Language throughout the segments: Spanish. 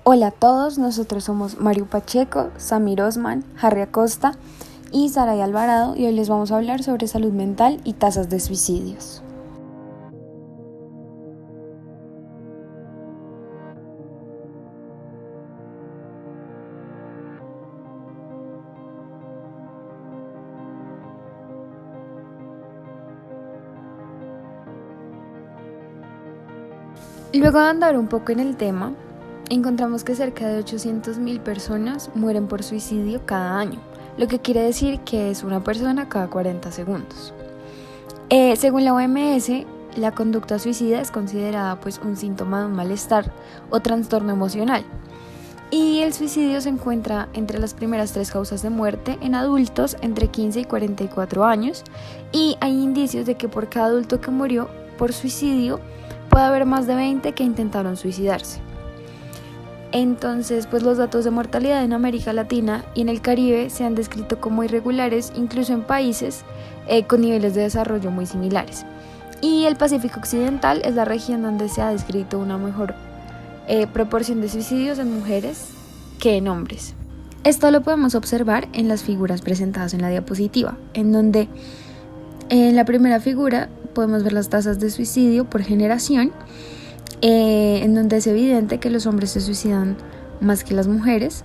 Hola a todos, nosotros somos Mario Pacheco, Samir Osman, Harry Acosta y Saray Alvarado y hoy les vamos a hablar sobre salud mental y tasas de suicidios. Luego de andar un poco en el tema, encontramos que cerca de 800.000 personas mueren por suicidio cada año, lo que quiere decir que es una persona cada 40 segundos. Según la OMS, la conducta suicida es considerada un síntoma de un malestar o trastorno emocional. Y el suicidio se encuentra entre las primeras 3 causas de muerte en adultos entre 15 y 44 años y hay indicios de que por cada adulto que murió por suicidio puede haber más de 20 que intentaron suicidarse. Entonces, los datos de mortalidad en América Latina y en el Caribe se han descrito como irregulares, incluso en países con niveles de desarrollo muy similares. Y el Pacífico Occidental es la región donde se ha descrito una mejor proporción de suicidios en mujeres que en hombres. Esto lo podemos observar en las figuras presentadas en la diapositiva, en donde en la primera figura podemos ver las tasas de suicidio por generación, en donde es evidente que los hombres se suicidan más que las mujeres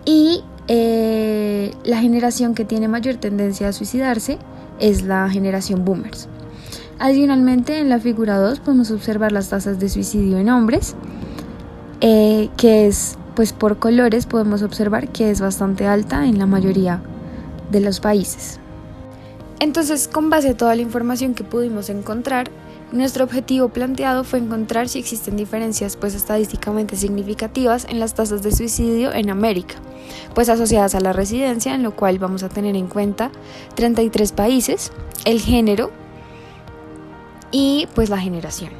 y la generación que tiene mayor tendencia a suicidarse es la generación boomers. Adicionalmente, en la figura 2 podemos observar las tasas de suicidio en hombres, que es por colores podemos observar que es bastante alta en la mayoría de los países. Entonces, con base a toda la información que pudimos encontrar, nuestro objetivo planteado fue encontrar si existen diferencias estadísticamente significativas en las tasas de suicidio en América, asociadas a la residencia, en lo cual vamos a tener en cuenta 33 países, el género y la generación.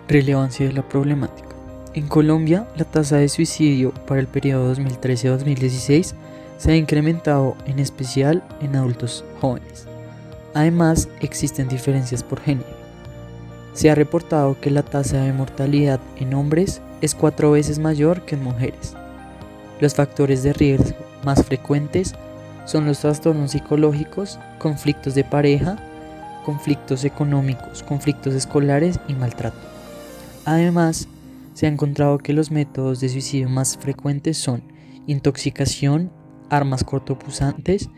Relevancia de la problemática. En Colombia, la tasa de suicidio para el periodo 2013-2016 se ha incrementado, en especial en adultos jóvenes. Además, existen diferencias por género. Se ha reportado que la tasa de mortalidad en hombres es 4 veces mayor que en mujeres. Los factores de riesgo más frecuentes son los trastornos psicológicos, conflictos de pareja, conflictos económicos, conflictos escolares y maltrato. Además, se ha encontrado que los métodos de suicidio más frecuentes son intoxicación, armas cortopunzantes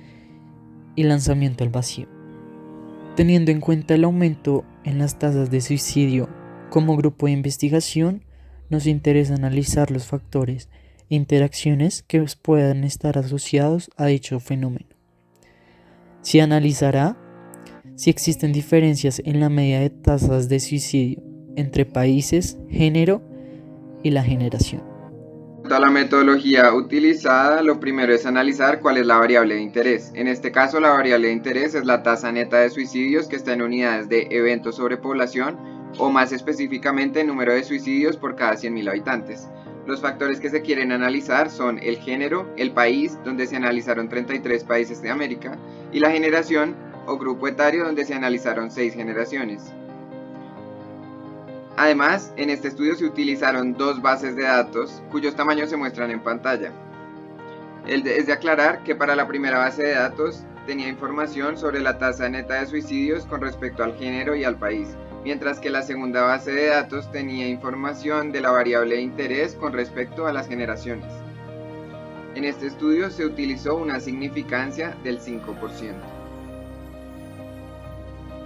y lanzamiento al vacío. Teniendo en cuenta el aumento en las tasas de suicidio, como grupo de investigación, nos interesa analizar los factores e interacciones que puedan estar asociados a dicho fenómeno. Se analizará si existen diferencias en la media de tasas de suicidio entre países, género y la generación. A la metodología utilizada, lo primero es analizar cuál es la variable de interés. En este caso, la variable de interés es la tasa neta de suicidios, que está en unidades de eventos sobre población o más específicamente el número de suicidios por cada 100.000 habitantes. Los factores que se quieren analizar son el género, el país, donde se analizaron 33 países de América, y la generación o grupo etario, donde se analizaron 6 generaciones. Además, en este estudio se utilizaron 2 bases de datos cuyos tamaños se muestran en pantalla. Es de aclarar que para la primera base de datos tenía información sobre la tasa neta de suicidios con respecto al género y al país, mientras que la segunda base de datos tenía información de la variable de interés con respecto a las generaciones. En este estudio se utilizó una significancia del 5%.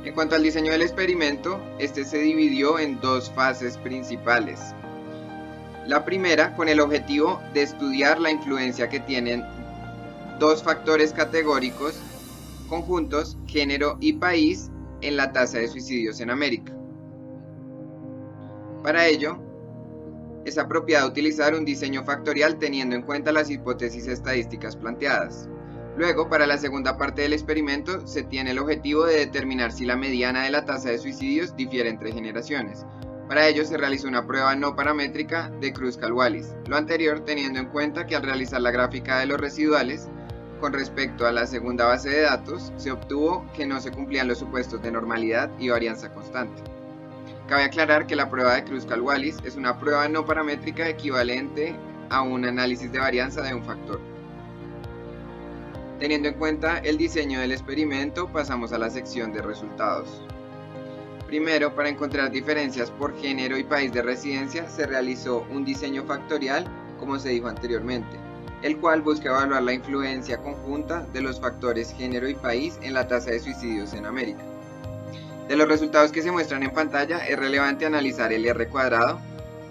En cuanto al diseño del experimento, este se dividió en 2 fases principales. La primera, con el objetivo de estudiar la influencia que tienen 2 factores categóricos conjuntos, género y país, en la tasa de suicidios en América. Para ello, es apropiado utilizar un diseño factorial teniendo en cuenta las hipótesis estadísticas planteadas. Luego, para la segunda parte del experimento, se tiene el objetivo de determinar si la mediana de la tasa de suicidios difiere entre generaciones. Para ello se realizó una prueba no paramétrica de Kruskal-Wallis, lo anterior teniendo en cuenta que al realizar la gráfica de los residuales, con respecto a la segunda base de datos, se obtuvo que no se cumplían los supuestos de normalidad y varianza constante. Cabe aclarar que la prueba de Kruskal-Wallis es una prueba no paramétrica equivalente a un análisis de varianza de un factor. Teniendo en cuenta el diseño del experimento, pasamos a la sección de resultados. Primero, para encontrar diferencias por género y país de residencia, se realizó un diseño factorial, como se dijo anteriormente, el cual busca evaluar la influencia conjunta de los factores género y país en la tasa de suicidios en América. De los resultados que se muestran en pantalla, es relevante analizar el R²,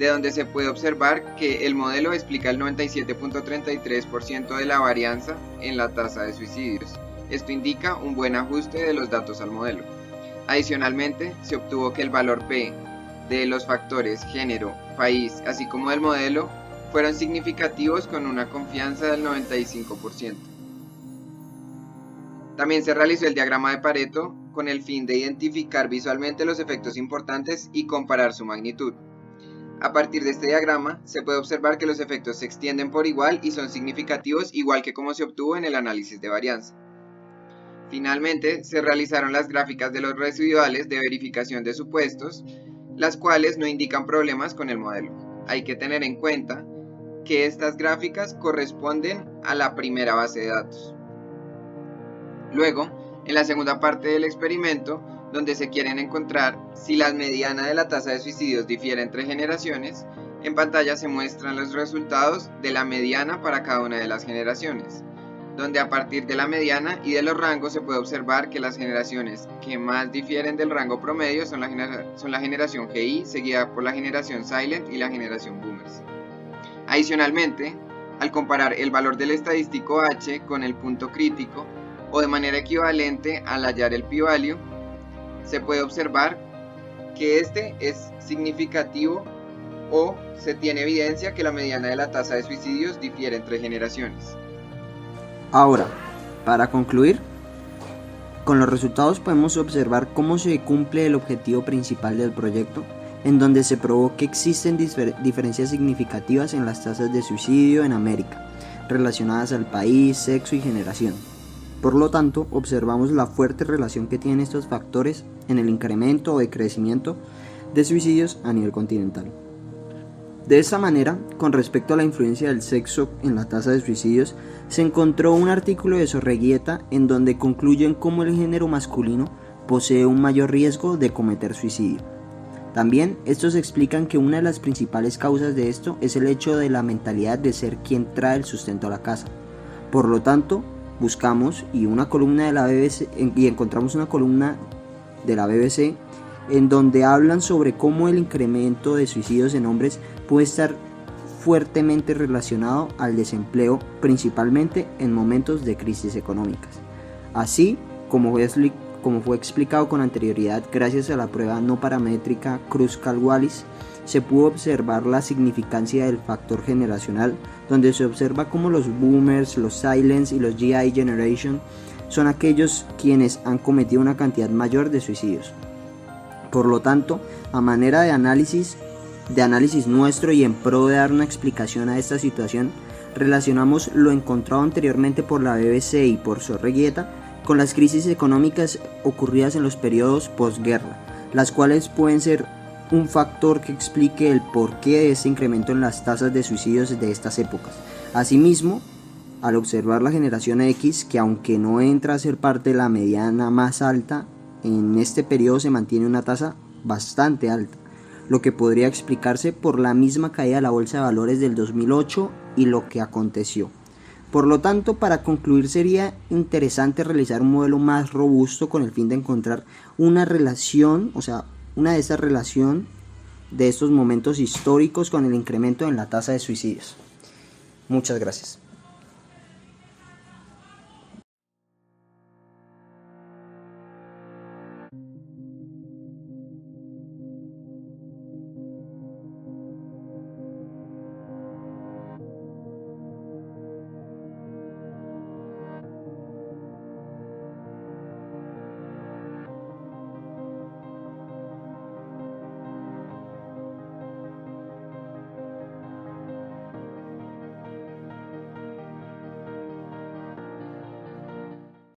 de donde se puede observar que el modelo explica el 97.33% de la varianza en la tasa de suicidios. Esto indica un buen ajuste de los datos al modelo. Adicionalmente, se obtuvo que el valor P de los factores género, país, así como del modelo, fueron significativos con una confianza del 95%. También se realizó el diagrama de Pareto con el fin de identificar visualmente los efectos importantes y comparar su magnitud. A partir de este diagrama, se puede observar que los efectos se extienden por igual y son significativos igual que como se obtuvo en el análisis de varianza. Finalmente, se realizaron las gráficas de los residuales de verificación de supuestos, las cuales no indican problemas con el modelo. Hay que tener en cuenta que estas gráficas corresponden a la primera base de datos. Luego, en la segunda parte del experimento, donde se quieren encontrar si la mediana de la tasa de suicidios difiere entre generaciones, en pantalla se muestran los resultados de la mediana para cada una de las generaciones, donde a partir de la mediana y de los rangos se puede observar que las generaciones que más difieren del rango promedio son la generación GI, seguida por la generación Silent y la generación Boomers. Adicionalmente, al comparar el valor del estadístico H con el punto crítico, o de manera equivalente al hallar el p-value, se puede observar que este es significativo o se tiene evidencia que la mediana de la tasa de suicidios difiere entre generaciones. Ahora, para concluir, con los resultados podemos observar cómo se cumple el objetivo principal del proyecto, en donde se probó que existen diferencias significativas en las tasas de suicidio en América, relacionadas al país, sexo y generación. Por lo tanto, observamos la fuerte relación que tienen estos factores en el incremento o decrecimiento de suicidios a nivel continental. De esta manera, con respecto a la influencia del sexo en la tasa de suicidios, se encontró un artículo de Sorreguieta en donde concluyen cómo el género masculino posee un mayor riesgo de cometer suicidio. También, estos explican que una de las principales causas de esto es el hecho de la mentalidad de ser quien trae el sustento a la casa. Por lo tanto, buscamos encontramos una columna de la BBC en donde hablan sobre cómo el incremento de suicidios en hombres puede estar fuertemente relacionado al desempleo, principalmente en momentos de crisis económicas. Así como fue explicado con anterioridad, gracias a la prueba no paramétrica Kruskal-Wallis, se pudo observar la significancia del factor generacional, donde se observa cómo los boomers, los silents y los GI generation son aquellos quienes han cometido una cantidad mayor de suicidios. Por lo tanto, a manera de análisis nuestro y en pro de dar una explicación a esta situación, relacionamos lo encontrado anteriormente por la BBC y por Sorreguieta con las crisis económicas ocurridas en los periodos posguerra, las cuales pueden ser un factor que explique el porqué de este incremento en las tasas de suicidios de estas épocas. Asimismo, al observar la generación X, que aunque no entra a ser parte de la mediana más alta, en este periodo se mantiene una tasa bastante alta, lo que podría explicarse por la misma caída de la bolsa de valores del 2008 y lo que aconteció. Por lo tanto, para concluir, sería interesante realizar un modelo más robusto con el fin de encontrar una relación, una de esas relaciones de estos momentos históricos con el incremento en la tasa de suicidios. Muchas gracias.